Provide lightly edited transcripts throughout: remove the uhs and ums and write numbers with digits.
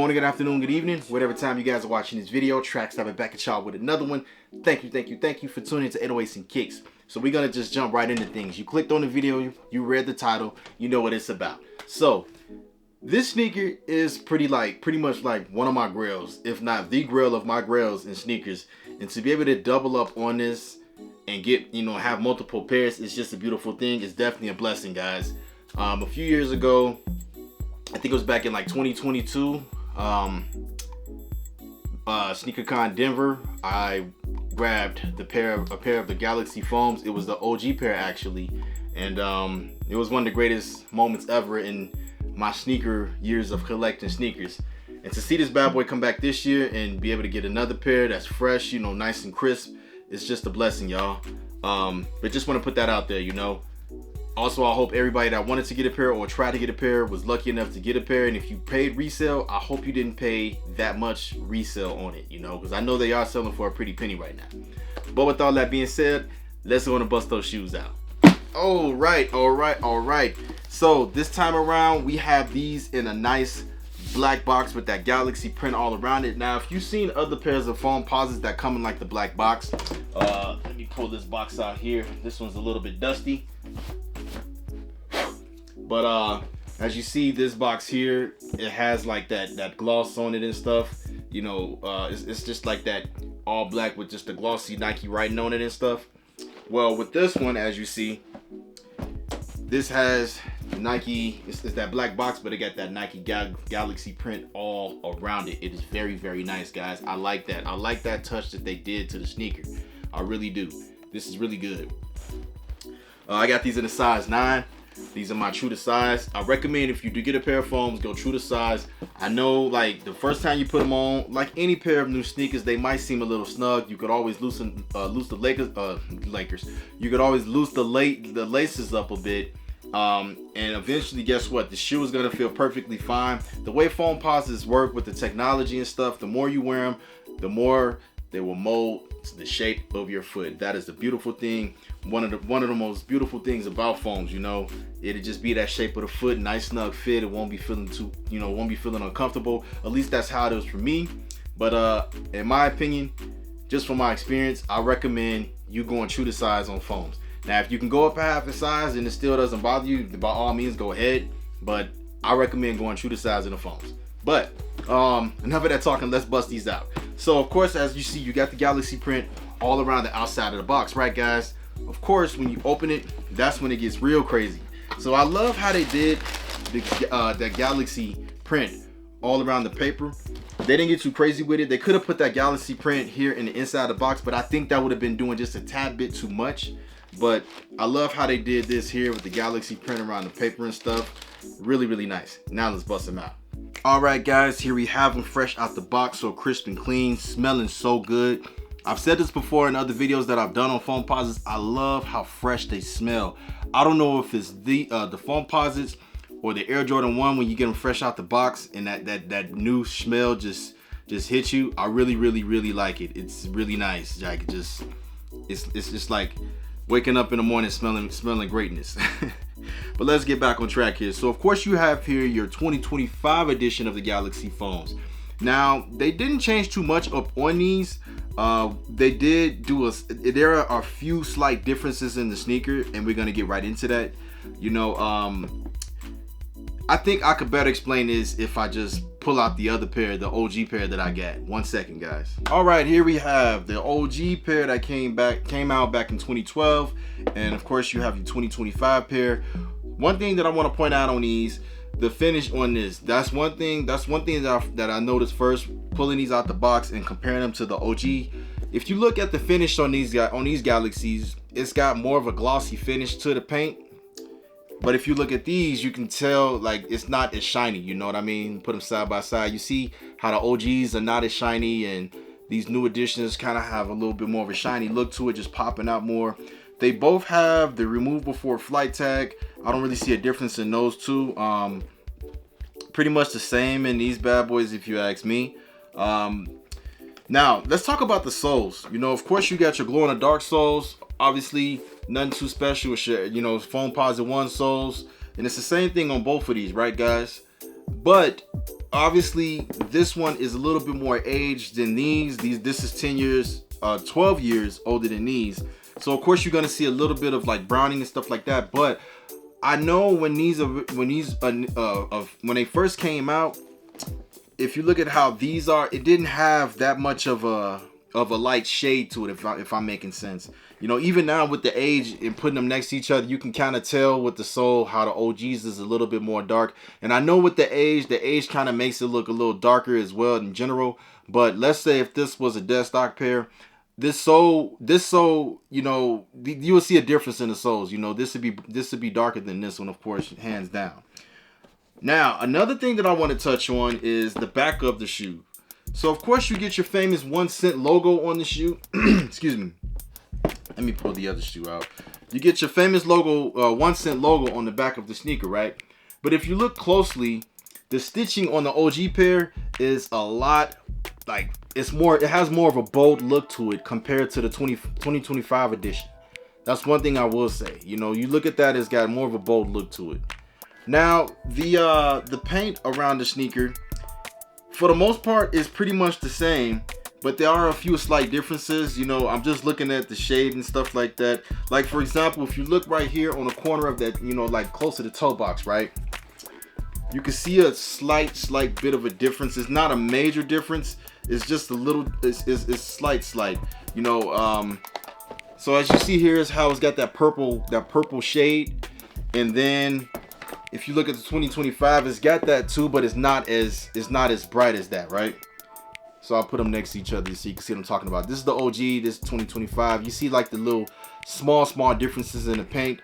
morning, good afternoon, good evening, whatever time you guys are watching this video. Track stopping back at y'all with another one. Thank you for tuning into 808s and Kicks. So we're gonna just jump right into things. You clicked on the video, you read the title, you know what it's about. So this sneaker is pretty much like one of my grails, if not the grail of my grails in sneakers. And to be able to double up on this and get, have multiple pairs, it's just a beautiful thing. It's definitely a blessing, guys. A few years ago, I think it was back in like 2022, SneakerCon Denver, I grabbed a pair of the Galaxy Foams. It was the OG pair actually, and it was one of the greatest moments ever in my sneaker years of collecting sneakers. And to see this bad boy come back this year and be able to get another pair that's fresh, nice and crisp, it's just a blessing, y'all. But just want to put that out there, Also, I hope everybody that wanted to get a pair or tried to get a pair was lucky enough to get a pair. And if you paid resale, I hope you didn't pay that much resale on it, because I know they are selling for a pretty penny right now. But with all that being said, let's go and bust those shoes out. All right. So this time around, we have these in a nice black box with that Galaxy print all around it. Now, if you've seen other pairs of Foamposites that come in like the black box, let me pull this box out here. This one's a little bit dusty. But as you see, this box here, it has like that gloss on it and stuff. It's just like that all black with just the glossy Nike writing on it and stuff. Well, with this one, as you see, this has Nike. It's that black box, but it got that Nike Galaxy print all around it. It is very, very nice, guys. I like that. I like that touch that they did to the sneaker. I really do. This is really good. I got these in a size 9. These are my true to size. I recommend if you do get a pair of foams, go true to size. I know, like, the first time you put them on, like any pair of new sneakers, they might seem a little snug. You could always loose the Lakers. You could always loose the laces up a bit. And eventually, guess what? The shoe is gonna feel perfectly fine. The way Foamposites work with the technology and stuff, the more you wear them, the more they will mold to the shape of your foot. That is the beautiful thing. One of the most beautiful things about foams, it'll just be that shape of the foot, nice snug fit. It won't be feeling too, won't be feeling uncomfortable. At least that's how it is for me. But in my opinion, just from my experience, I recommend you going true to size on foams. Now, if you can go up a half a size and it still doesn't bother you, by all means, go ahead. But I recommend going true to size in the foams. But enough of that talking, let's bust these out. So, of course, as you see, you got the Galaxy print all around the outside of the box, right, guys? Of course, when you open it, that's when it gets real crazy. So I love how they did that Galaxy print all around the paper. They didn't get too crazy with it. They could have put that Galaxy print here in the inside of the box, but I think that would have been doing just a tad bit too much. But I love how they did this here with the Galaxy print around the paper and stuff. Really, really nice. Now let's bust them out. All right, guys, here we have them fresh out the box, so crisp and clean, smelling so good. I've said this before in other videos that I've done on Foamposites. I love how fresh they smell. I don't know if it's the Foamposites or the Air Jordan 1 when you get them fresh out the box and that new smell just hits you. I really, really, really like it. It's really nice. Like it's just like waking up in the morning smelling greatness. But let's get back on track here. So of course you have here your 2025 edition of the Galaxy Foams. Now, they didn't change too much up on these. They did do there are a few slight differences in the sneaker, and we're gonna get right into that. I think I could better explain this if I just pull out the other pair, the OG pair that I got. 1 second, guys. All right, here we have the OG pair that came out back in 2012, and of course you have your 2025 pair. One thing that I want to point out on these, the finish on this, that's one thing that I noticed first pulling these out the box and comparing them to the OG. If you look at the finish on these Galaxies, it's got more of a glossy finish to the paint. But if you look at these, you can tell like it's not as shiny, you know what I mean? Put them side by side. You see how the OGs are not as shiny, and these new editions kind of have a little bit more of a shiny look to it, just popping out more. They both have the remove before flight tag. I don't really see a difference in those two. Pretty much the same in these bad boys, if you ask me. Now, let's talk about the soles. Of course, you got your glow in the dark soles. Obviously, nothing too special with your, Foamposite One soles. And it's the same thing on both of these, right, guys? But obviously this one is a little bit more aged than these. This is 10 years, 12 years older than these. So of course you're gonna see a little bit of like browning and stuff like that. But I know when they first came out, if you look at how these are, it didn't have that much of a light shade to it, if I'm making sense. You know, even now with the age and putting them next to each other, you can kind of tell with the sole how the OGs is a little bit more dark. And I know with the age kind of makes it look a little darker as well in general. But let's say if this was a dead stock pair, this sole, you know, you will see a difference in the soles. You know, this would be darker than this one, of course, hands down. Now, another thing that I want to touch on is the back of the shoe. So of course you get your famous 1 cent logo on the shoe. Excuse me. Let me pull the other shoe out. You get your famous logo, 1 cent logo on the back of the sneaker, right? But if you look closely, the stitching on the OG pair is a lot, like, it has more of a bold look to it compared to the 2025 edition. That's one thing I will say. You know, you look at that, it's got more of a bold look to it. Now, the paint around the sneaker, for the most part, is pretty much the same, but there are a few slight differences. You know, I'm just looking at the shade and stuff like that. Like, for example, if you look right here on the corner of that, you know, like close to the toe box, right? You can see a slight bit of a difference. It's not a major difference. It's just a little, it's slight, you know. So as you see here is how it's got that purple shade. And then if you look at the 2025, it's got that too, but it's not as bright as that, right? So I'll put them next to each other so you can see what I'm talking about. This is the OG, this is 2025. You see like the little small differences in the paint.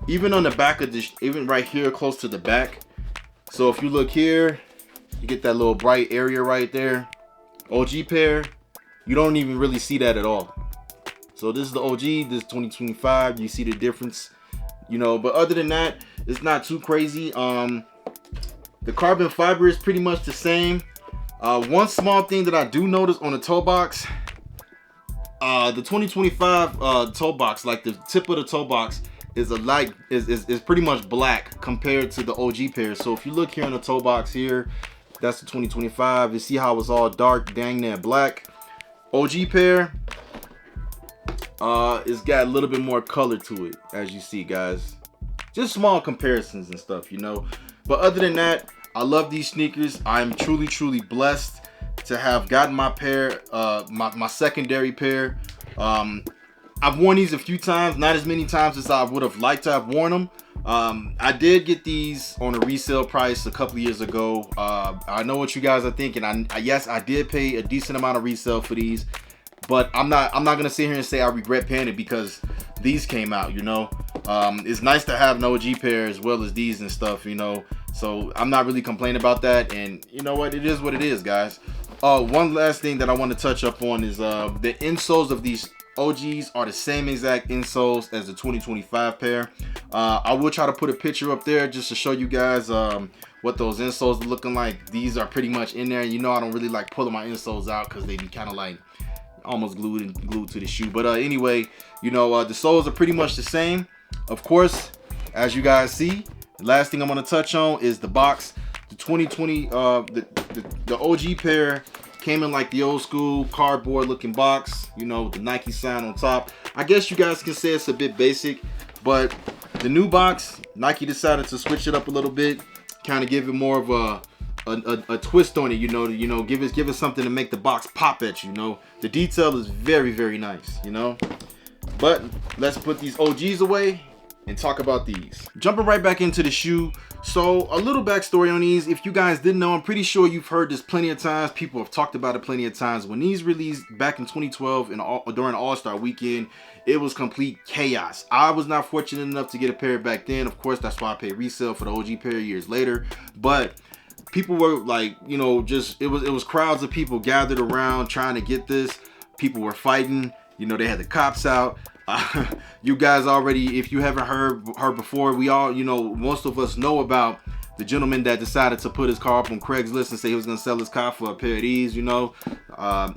Even on the back of this, even right here close to the back. So if you look here, you get that little bright area right there. OG pair, you don't even really see that at all. So this is the OG, this is 2025. You see the difference, you know, but other than that, it's not too crazy. The carbon fiber is pretty much the same. One small thing that I do notice on the toe box, the 2025 toe box, like the tip of the toe box is is pretty much black compared to the OG pair. So if you look here on the toe box here, that's the 2025. You see how it's all dark, dang near black. OG pair, it's got a little bit more color to it, as you see, guys. Just small comparisons and stuff, you know. But other than that, I love these sneakers. I'm truly blessed to have gotten my pair, my secondary pair. I've worn these a few times, not as many times as I would have liked to have worn them. I did get these on a resale price a couple of years ago. I know what you guys are thinking. Yes, I did pay a decent amount of resale for these, but I'm not gonna sit here and say I regret paying it because these came out, you know. It's nice to have an OG pair as well as these and stuff, you know. So I'm not really complaining about that, and you know what, it is what it is, guys. One last thing that I want to touch up on is the insoles of these OGs are the same exact insoles as the 2025 pair. I will try to put a picture up there just to show you guys what those insoles are looking like. These are pretty much in there. You know, I don't really like pulling my insoles out because they be kind of like almost glued to the shoe. But anyway, you know, the soles are pretty much the same. Of course, as you guys see, the last thing I'm going to touch on is the box. The 2020 the OG pair came in like the old school cardboard looking box, you know, with the Nike sign on top. I guess you guys can say it's a bit basic, but the new box, Nike decided to switch it up a little bit, kind of give it more of a twist on it, you know, give it something to make the box pop at you, you know. The detail is very nice, you know. But let's put these OGs away and talk about these. Jumping right back into the shoe. So a little backstory on these. If you guys didn't know, I'm pretty sure you've heard this plenty of times. People have talked about it plenty of times. When these released back in 2012 during All-Star Weekend, it was complete chaos. I was not fortunate enough to get a pair back then. Of course, that's why I paid resale for the OG pair years later. But people were like, you know, just it was crowds of people gathered around trying to get this. People were fighting. You know, they had the cops out. You guys already, if you haven't heard before, we all, you know, most of us know about the gentleman that decided to put his car up on Craigslist and say he was going to sell his car for a pair of these, you know.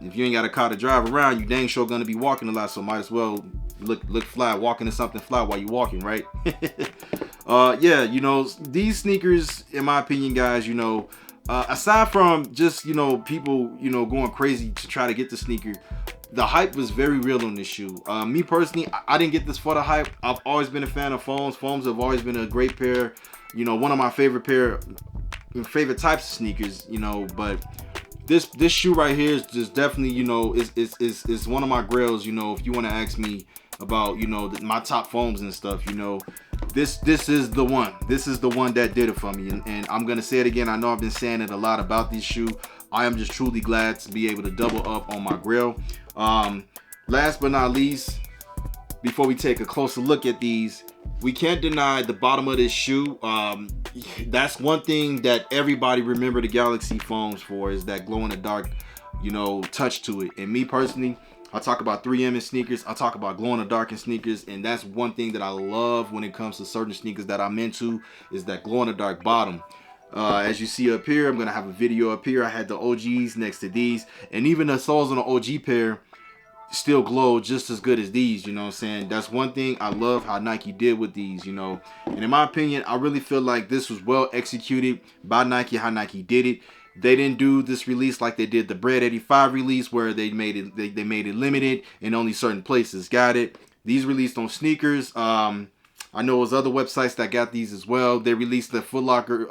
If you ain't got a car to drive around, you dang sure going to be walking a lot, so might as well look fly, walking in something fly while you're walking, right? Yeah, you know, these sneakers, in my opinion, guys, you know, aside from just, you know, people, you know, going crazy to try to get the sneaker, the hype was very real on this shoe. Me personally, I didn't get this for the hype. I've always been a fan of foams. Foams have always been a great pair, you know, one of my favorite types of sneakers, you know. But this shoe right here is just definitely, you know, is one of my grails, you know. If you want to ask me about, you know, my top foams and stuff, you know, this is the one. This is the one that did it for me. And I'm gonna say it again. I know I've been saying it a lot about this shoe. I am just truly glad to be able to double up on my grail. Last but not least, before we take a closer look at these, we can't deny the bottom of this shoe. That's one thing that everybody remember the Galaxy foams for, is that glow in the dark, you know, touch to it. And me personally, I talk about 3M in sneakers, I talk about glow in the dark in sneakers, and that's one thing that I love when it comes to certain sneakers that I'm into, is that glow in the dark bottom. As you see up here, I'm gonna have a video up here. I had the OGs next to these, and even the soles on the OG pair still glow just as good as these, you know what I'm saying? That's one thing I love how Nike did with these, you know. And in my opinion, I really feel like this was well executed by Nike, how Nike did it. They didn't do this release like they did the Bread 85 release, where they made it made it limited and only certain places got it. These released on sneakers. I know there's other websites that got these as well. They released the Foot Locker.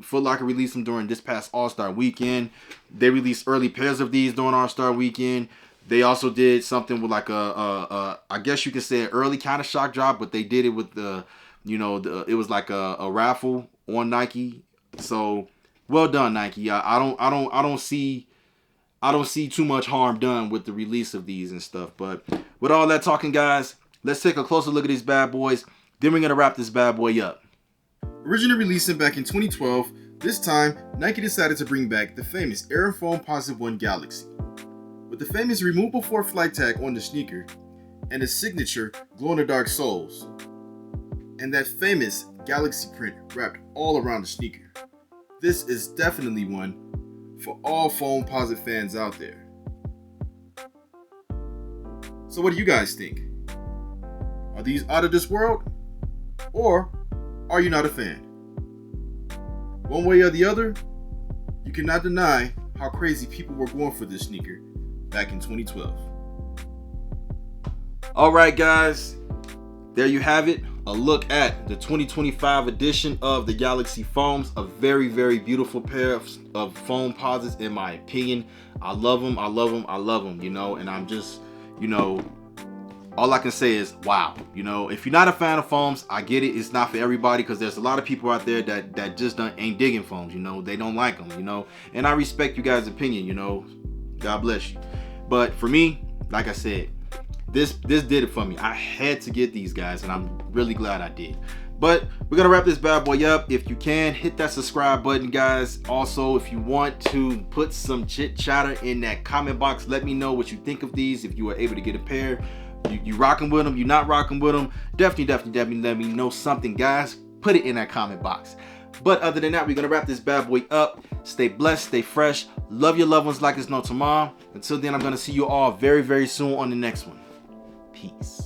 Foot Locker released them during this past All-Star weekend. They released early pairs of these during All-Star weekend. They also did something with like I guess you could say an early kind of shock drop, but they did it with the, you know, it was like a raffle on Nike. So well done, Nike. I don't see too much harm done with the release of these and stuff. But with all that talking, guys, let's take a closer look at these bad boys. Then we're gonna wrap this bad boy up. Originally releasing back in 2012, this time Nike decided to bring back the famous Air Foamposite One Galaxy. With the famous removable 4th flight tag on the sneaker, and the signature glow-in-the-dark soles, and that famous Galaxy print wrapped all around the sneaker. This is definitely one for all Foamposite fans out there. So what do you guys think? Are these out of this world? Or are you not a fan? One way or the other, you cannot deny how crazy people were going for this sneaker back in 2012. All right, guys, there you have it. A look at the 2025 edition of the Galaxy Foams. A very, very beautiful pair of Foamposites, in my opinion. I love them. I love them. I love them, you know, and I'm just, you know, all I can say is, wow. You know, if you're not a fan of foams, I get it. It's not for everybody, because there's a lot of people out there that just ain't digging foams, you know. They don't like them, you know. And I respect you guys' opinion, you know. God bless you. But for me, like I said, this did it for me. I had to get these guys, and I'm really glad I did. But we're gonna wrap this bad boy up. If you can, hit that subscribe button, guys. Also, if you want to put some chit chatter in that comment box, let me know what you think of these. If you were able to get a pair, you rocking with them, you not rocking with them, definitely let me know something, guys. Put it in that comment box. But other than that, we're gonna wrap this bad boy up. Stay blessed, stay fresh, love your loved ones like it's no tomorrow. Until then, I'm gonna see you all very, very soon on the next one. Peace.